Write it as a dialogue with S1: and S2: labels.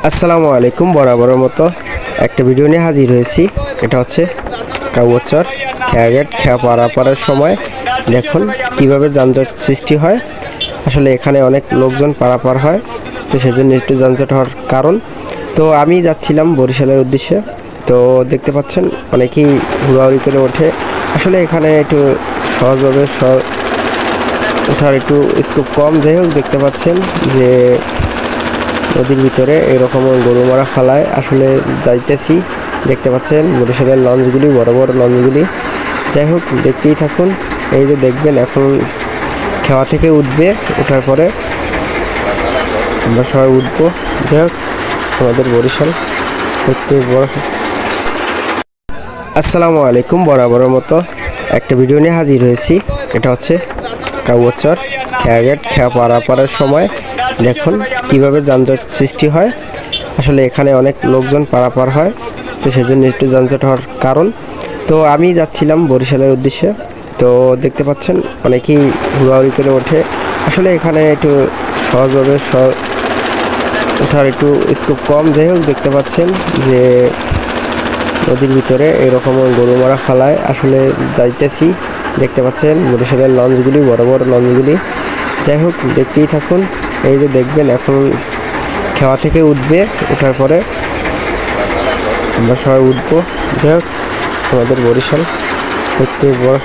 S1: আসসালামু আলাইকুম। বরাবরের মতো একটা ভিডিও নিয়ে হাজির হয়েছি। এটা হচ্ছে কাউয়ারচর খেয়াঘাট খেয়া পারাপারের সময় দেখুন কিভাবে যানজট সৃষ্টি হয়। আসলে এখানে অনেক লোকজন পারাপার হয়, তো সেজন্য একটু যানজট হওয়ার কারণ। তো আমি যাচ্ছিলাম বরিশালের উদ্দেশ্যে, তো দেখতে পাচ্ছেন অনেকেই হুড়াহুড়ি করে ওঠে। আসলে এখানে একটু সহজভাবে ওঠার একটু স্কোপ কম। যাই হোক, দেখতে পাচ্ছেন যে নদীর ভিতরে এরকম গরুমারা ফালায় আসলে যাইতেছি। দেখতে পাচ্ছেন বরিশালের লঞ্চগুলি, বড় বড় লঞ্চগুলি। যাই হোক, দেখতেই থাকুন। এই যে দেখবেন এখন খেওয়া থেকে উঠবে, ওঠার পরে আমরা সবাই উঠবো। যাই হোক, আমাদের বরিশাল দেখতে বড়। আসসালামু আলাইকুম। বরাবরের মতো একটা ভিডিও নিয়ে হাজির হয়েছি। এটা হচ্ছে কাউয়ারচর খেয়াঘাট খেয়া পারাপারের সময় দেখুন কিভাবে যানজট সৃষ্টি হয়। আসলে এখানে অনেক লোকজন পারাপার হয়, তো সেজন্য একটু যানজট হওয়ার কারণ। তো আমি যাচ্ছিলাম বরিশালের উদ্দেশ্যে, তো দেখতে পাচ্ছেন অনেকেই হুড়াহুড়ি করে ওঠে। আসলে এখানে একটু সহজভাবে ওঠার একটু স্কোপ কম। যাই হোক, দেখতে পাচ্ছেন যে নদীর ভিতরে এরকম গরুমারা ফালায় আসলে যাইতেছি। দেখতে পাচ্ছেন বরিশালের লঞ্চগুলি, বড় বড় লঞ্চগুলি। যাই হোক, দেখতেই থাকুন। এই যে দেখবেন এখন খেওয়া থেকে উঠবে, ওঠার পরে আমরা সবাই উঠবো। যাই হোক, আমাদের বরিশাল দেখতে বড়।